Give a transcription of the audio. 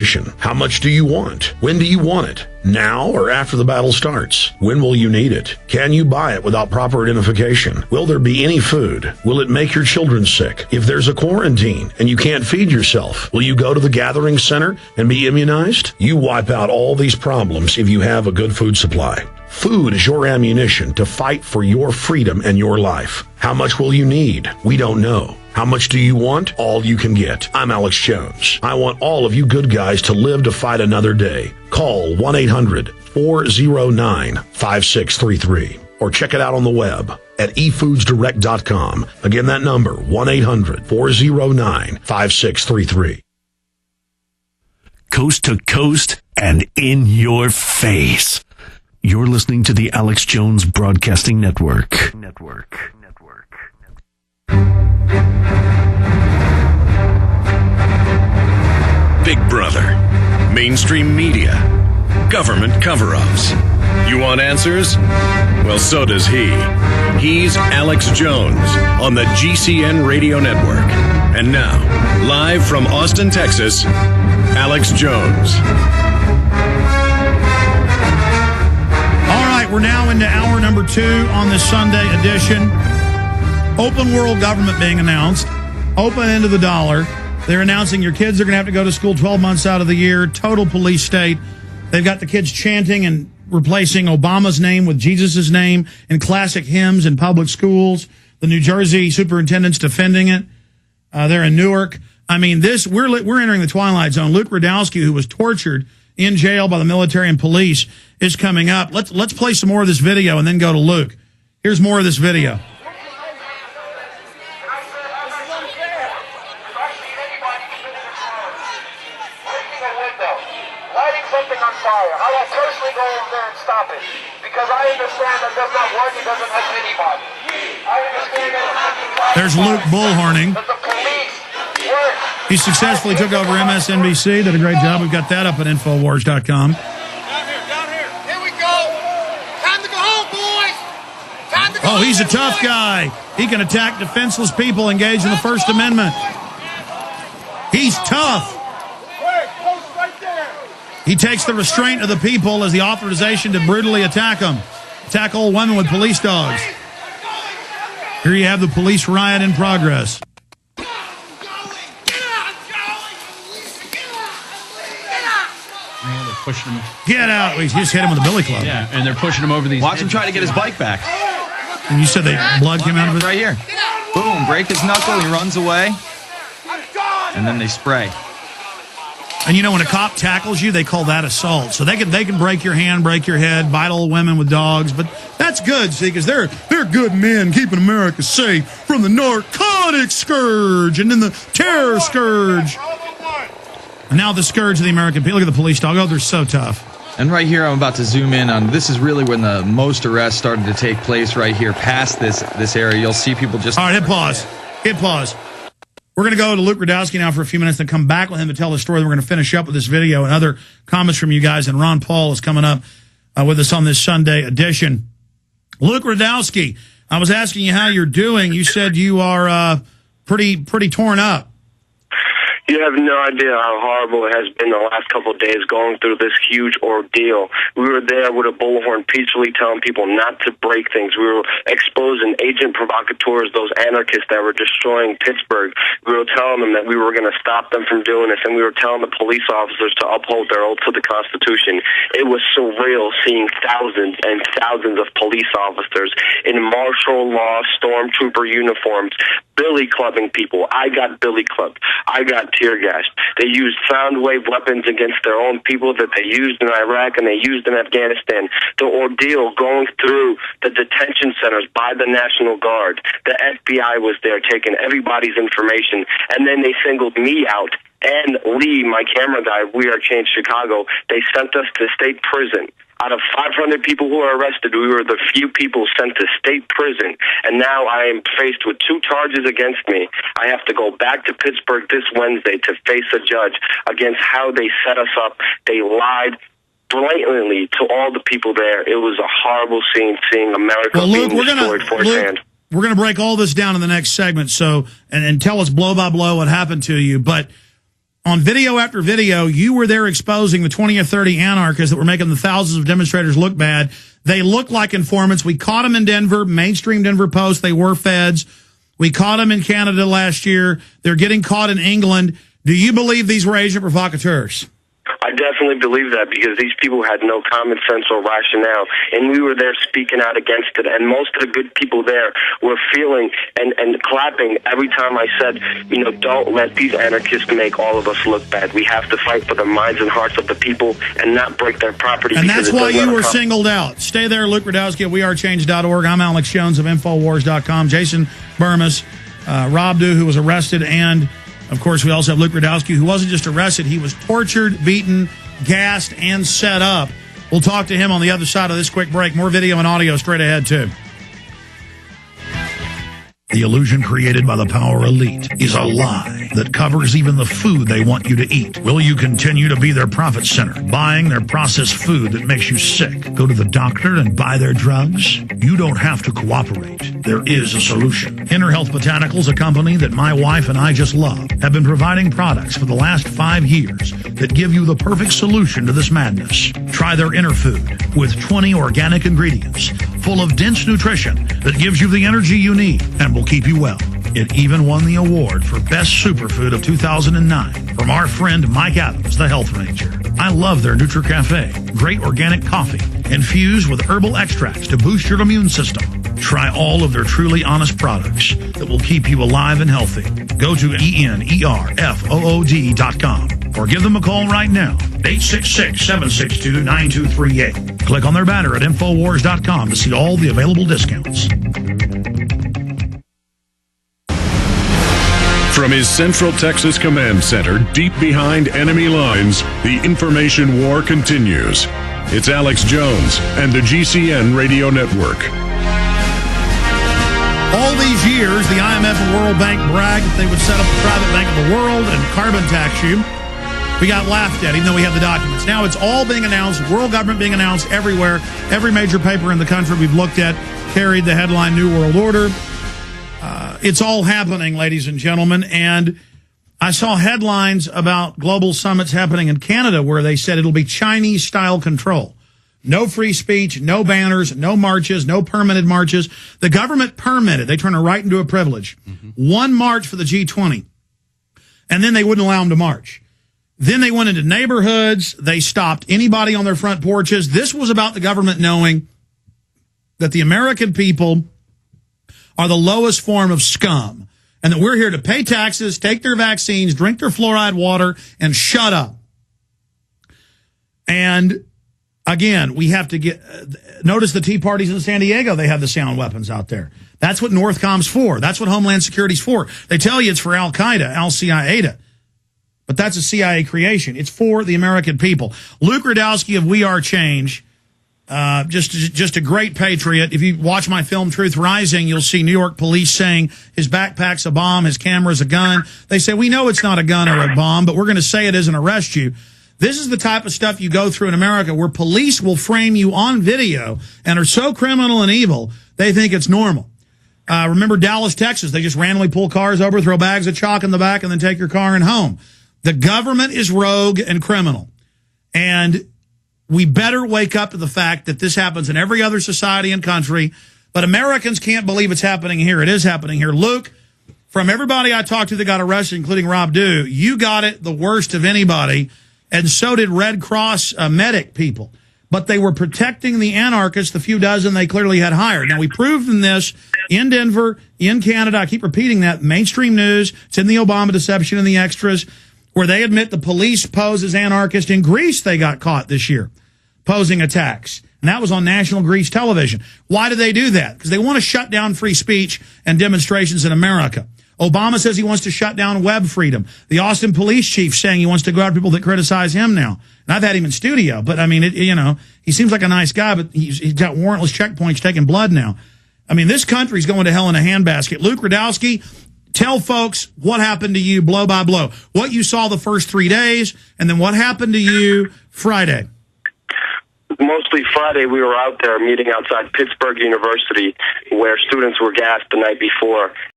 How much do you want? When do you want it? Now or after the battle starts? When will you need it? Can you buy it without proper identification? Will there be any food? Will it make your children sick? If there's a quarantine and you can't feed yourself, will you go to the gathering center and be immunized? You wipe out all these problems if you have a good food supply. Food is your ammunition to fight for your freedom and your life. How much will you need? We don't know. How much do you want? All you can get. I'm Alex Jones. I want all of you good guys to live to fight another day. Call 1-800-409-5633 or check it out on the web at efoodsdirect.com. Again, that number, 1-800-409-5633. Coast to coast and in your face. You're listening to the Alex Jones Broadcasting Network. Big Brother, mainstream media, government cover-ups. You want answers? Well, so does he. He's Alex Jones on the GCN Radio Network. And now, live from Austin, Texas, Alex Jones. All right, we're now into hour number 2 on this Sunday edition. Open world government being announced. Open end of the dollar. They're announcing your kids are going to have to go to school 12 months out of the year. Total police state. They've got the kids chanting and replacing Obama's name with Jesus' name in classic hymns in public schools. The New Jersey superintendent's defending it. They're in Newark. I mean, we're entering the twilight zone. Luke Radowski, who was tortured in jail by the military and police, is coming up. Let's play some more of this video and then go to Luke. Here's more of this video. There's Luke bullhorning. He successfully took over MSNBC, did a great job. We've got that up at Infowars.com. Down here. Here we go. Time to go home, boys. Time to go home. He's a tough guy. He can attack defenseless people engaged in the First Amendment. He's tough. He takes the restraint of the people as the authorization to brutally attack them. Attack old women with police dogs. Here you have the police riot in progress. Pushing him. Get out. He just hit him with a billy club. Yeah, and they're pushing him over these. Watch him try to get his bike back. And you said blood came out of it? Right here. Boom, break his knuckle, he runs away. And then they spray. And you know, when a cop tackles you, they call that assault. So they can break your hand, break your head, bite old women with dogs. But that's good, see, because they're good men keeping America safe from the narcotic scourge and then the terror scourge. And now the scourge of the American people. Look at the police dog. Oh, they're so tough. And right here, I'm about to zoom in on, this is really when the most arrests started to take place right here, past this area. You'll see people just... All right, hit pause. Hit pause. We're going to go to Luke Radowski now for a few minutes and come back with him to tell the story. Then we're going to finish up with this video and other comments from you guys. And Ron Paul is coming up with us on this Sunday edition. Luke Radowski, I was asking you how you're doing. You said you are pretty torn up. You have no idea how horrible it has been the last couple of days going through this huge ordeal. We were there with a bullhorn peacefully telling people not to break things. We were exposing agent provocateurs, those anarchists that were destroying Pittsburgh. We were telling them that we were going to stop them from doing this, and we were telling the police officers to uphold their oath to the Constitution. It was surreal seeing thousands and thousands of police officers in martial law stormtrooper uniforms billy clubbing people. I got billy clubbed. I got tear gassed. They used sound wave weapons against their own people that they used in Iraq and they used in Afghanistan. The ordeal going through the detention centers by the National Guard. The FBI was there taking everybody's information, and then they singled me out and Lee, my camera guy, We Are Change Chicago. They sent us to state prison. Out of 500 people who were arrested, we were the few people sent to state prison. And now I am faced with 2 charges against me. I have to go back to Pittsburgh this Wednesday to face a judge against how they set us up. They lied blatantly to all the people there. It was a horrible scene seeing America being destroyed firsthand. We're going to break all this down in the next segment. So, and tell us blow by blow what happened to you. But on video after video, you were there exposing the 20 or 30 anarchists that were making the thousands of demonstrators look bad. They look like informants. We caught them in Denver, mainstream Denver Post. They were feds. We caught them in Canada last year. They're getting caught in England. Do you believe these were agent provocateurs? I definitely believe that, because these people had no common sense or rationale, and we were there speaking out against it, and most of the good people there were feeling and clapping every time I said, don't let these anarchists make all of us look bad. We have to fight for the minds and hearts of the people and not break their property. And that's why you were singled out. Stay there, Luke Rudkowski at wearechange.org. I'm Alex Jones of Infowars.com. Jason Burmis, Rob Dew, who was arrested, and of course, we also have Luke Rudkowski, who wasn't just arrested. He was tortured, beaten, gassed, and set up. We'll talk to him on the other side of this quick break. More video and audio straight ahead, too. The illusion created by the power elite is a lie that covers even the food they want you to eat. Will you continue to be their profit center, buying their processed food that makes you sick? Go to the doctor and buy their drugs? You don't have to cooperate. There is a solution. Inner Health Botanicals, a company that my wife and I just love, have been providing products for the last 5 years that give you the perfect solution to this madness. Try their Inner Food with 20 organic ingredients full of dense nutrition that gives you the energy you need and will keep you well. It even won the award for Best Superfood of 2009 from our friend Mike Adams, the Health Ranger. I love their NutriCafe, great organic coffee infused with herbal extracts to boost your immune system. Try all of their truly honest products that will keep you alive and healthy. Go to ENERFOOD.com or give them a call right now, 866-762-9238. Click on their banner at Infowars.com to see all the available discounts. From his Central Texas Command Center, deep behind enemy lines, the information war continues. It's Alex Jones and the GCN Radio Network. All these years, the IMF and World Bank bragged that they would set up the private bank of the world and carbon tax you. We got laughed at, even though we have the documents. Now it's all being announced, world government being announced everywhere. Every major paper in the country we've looked at carried the headline New World Order. It's all happening, ladies and gentlemen. And I saw headlines about global summits happening in Canada where they said it'll be Chinese-style control. No free speech, no banners, no marches, no permitted marches. The government permitted. They turn it right into a privilege. One march for the G20. And then they wouldn't allow them to march. Then they went into neighborhoods. They stopped anybody on their front porches. This was about the government knowing that the American people are the lowest form of scum, and that we're here to pay taxes, take their vaccines, drink their fluoride water, and shut up. And again, we have to notice the Tea Parties in San Diego, they have the sound weapons out there. That's what Northcom's for. That's what Homeland Security's for. They tell you it's for Al-Qaeda, Al-Qaeda. But that's a CIA creation. It's for the American people. Luke Rudkowski of We Are Change, just a great patriot. If you watch my film Truth Rising, you'll see New York police saying his backpack's a bomb, his camera's a gun. They say, we know it's not a gun or a bomb, but we're going to say it is and arrest you. This is the type of stuff you go through in America where police will frame you on video and are so criminal and evil, they think it's normal. Remember Dallas, Texas, they just randomly pull cars over, throw bags of chalk in the back, and then take your car and home. The government is rogue and criminal. And we better wake up to the fact that this happens in every other society and country, but Americans can't believe it's happening here. It is happening here. Luke, from everybody I talked to that got arrested, including Rob Dew, you got it the worst of anybody, and so did Red Cross medic people. But they were protecting the anarchists, the few dozen they clearly had hired. Now, we proved in this in Denver, in Canada. I keep repeating that. Mainstream news. It's in the Obama deception and the extras, where they admit the police pose as anarchists. In Greece, they got caught this year posing attacks. And that was on national Greece television. Why do they do that? Because they want to shut down free speech and demonstrations in America. Obama says he wants to shut down web freedom. The Austin police chief saying he wants to go after people that criticize him now. And I've had him in studio, but I mean, he seems like a nice guy, but he's got warrantless checkpoints taking blood now. I mean, this country's going to hell in a handbasket. Luke Rudkowski, tell folks what happened to you blow by blow. What you saw the first 3 days, and then what happened to you Friday. Mostly Friday, we were out there meeting outside Pittsburgh University where students were gassed the night before.